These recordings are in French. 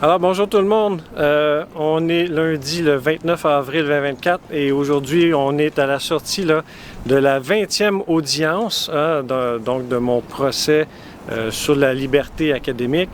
Alors bonjour tout le monde, on est lundi le 29 avril 2024 et aujourd'hui on est à la sortie là, de la 20e audience donc de mon procès sur la liberté académique.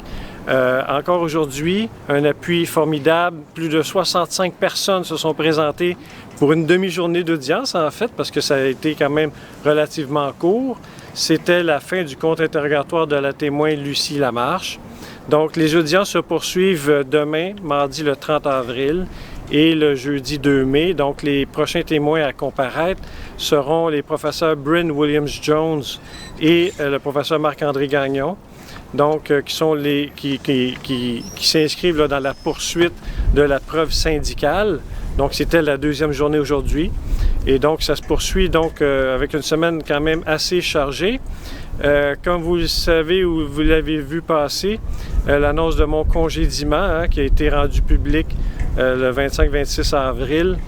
Encore aujourd'hui, un appui formidable, plus de 65 personnes se sont présentées pour une demi-journée d'audience en fait parce que ça a été quand même relativement court. C'était la fin du contre-interrogatoire de la témoin Lucie Lamarche. Donc, les audiences se poursuivent demain, mardi le 30 avril, et le jeudi 2 mai. Donc, les prochains témoins à comparaître seront les professeurs Bryn Williams-Jones et le professeur Marc-André Gagnon, donc qui s'inscrivent là, dans la poursuite de la preuve syndicale. Donc, c'était la deuxième journée aujourd'hui. Et donc, ça se poursuit donc avec une semaine quand même assez chargée. Comme vous le savez ou vous l'avez vu passer, l'annonce de mon congédiement qui a été rendue publique le 25-26 avril,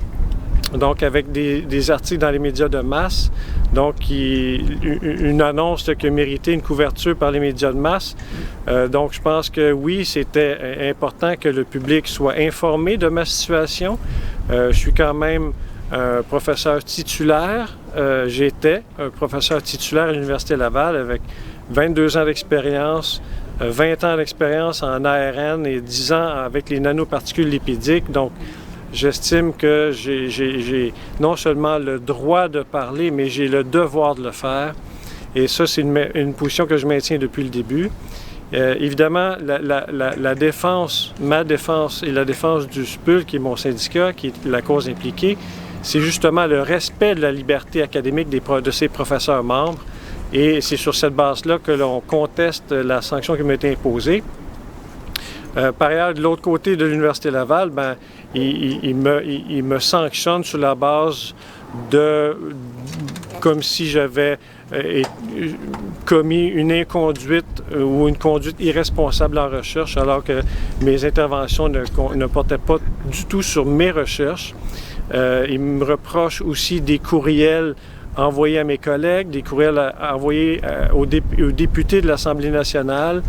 donc avec des articles dans les médias de masse, donc une annonce qui a mérité une couverture par les médias de masse. Donc je pense que oui, c'était important que le public soit informé de ma situation. Je suis quand même un professeur titulaire. J'étais un professeur titulaire à l'Université Laval avec 22 ans d'expérience, 20 ans d'expérience en ARN et 10 ans avec les nanoparticules lipidiques. Donc, j'estime que j'ai non seulement le droit de parler, mais j'ai le devoir de le faire. Et ça, c'est une position que je maintiens depuis le début. Évidemment, la défense, ma défense et la défense du SPUL, qui est mon syndicat, qui est la cause impliquée, c'est justement le respect de la liberté académique de ses professeurs membres. Et c'est sur cette base-là que l'on conteste la sanction qui m'a été imposée. Par ailleurs, de l'autre côté de l'Université Laval, il me sanctionne sur la base comme si j'avais commis une inconduite ou une conduite irresponsable en recherche, alors que mes interventions ne portaient pas du tout sur mes recherches. Il me reproche aussi des courriels envoyés à mes collègues, des courriels envoyés aux députés de l'Assemblée nationale.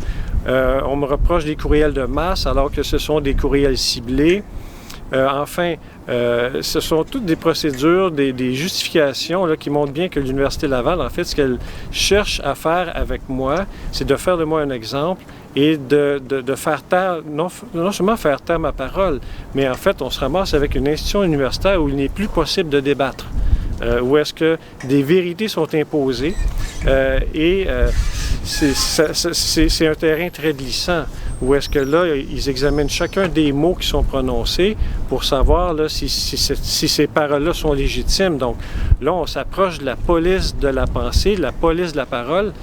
On me reproche des courriels de masse alors que ce sont des courriels ciblés. Enfin, ce sont toutes des procédures, des justifications là, qui montrent bien que l'Université Laval, en fait, ce qu'elle cherche à faire avec moi, c'est de faire de moi un exemple et de faire taire, non seulement faire taire ma parole, mais en fait, on se ramasse avec une institution universitaire où il n'est plus possible de débattre, où est-ce que des vérités sont imposées c'est un terrain très glissant, où est-ce que là, ils examinent chacun des mots qui sont prononcés pour savoir là, si ces paroles-là sont légitimes. Donc là, on s'approche de la police de la pensée, de la police de la parole.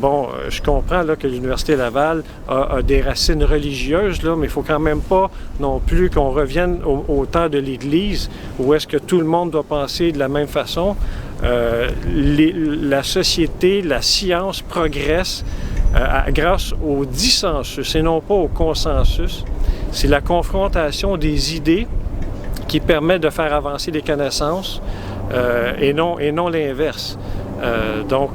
Bon, je comprends là, que l'Université Laval a des racines religieuses, là, mais il ne faut quand même pas non plus qu'on revienne au temps de l'Église, où est-ce que tout le monde doit penser de la même façon. La société, la science progresse grâce au dissensus et non pas au consensus. C'est la confrontation des idées qui permet de faire avancer les connaissances et non l'inverse. Donc,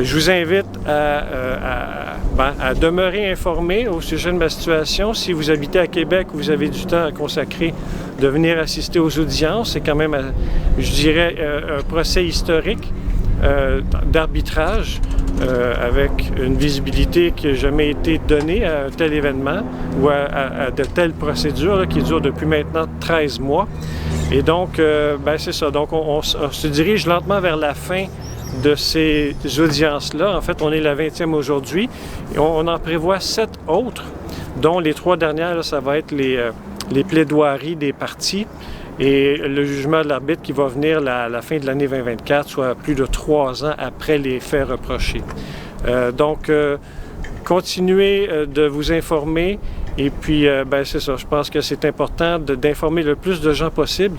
je vous invite à demeurer informé au sujet de ma situation. Si vous habitez à Québec, vous avez du temps à consacrer de venir assister aux audiences. C'est quand même, je dirais, un procès historique d'arbitrage avec une visibilité qui n'a jamais été donnée à un tel événement ou à de telles procédures là, qui durent depuis maintenant 13 mois. Et donc, c'est ça. Donc, on se dirige lentement vers la fin de ces audiences-là. En fait, on est la 20e aujourd'hui. Et on en prévoit 7 autres, dont les 3 dernières, là, ça va être les plaidoiries des parties et le jugement de l'arbitre qui va venir à la fin de l'année 2024, soit plus de 3 ans après les faits reprochés. Donc, continuez de vous informer et puis, c'est ça, je pense que c'est important d'informer le plus de gens possible.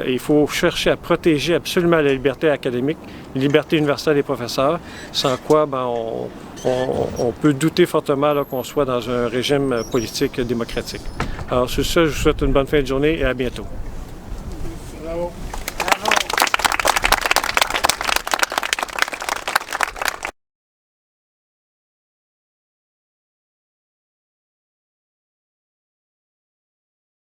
Il faut chercher à protéger absolument la liberté académique, la liberté universitaire des professeurs, sans quoi on peut douter fortement qu'on soit dans un régime politique démocratique. Alors sur ça, je vous souhaite une bonne fin de journée et à bientôt.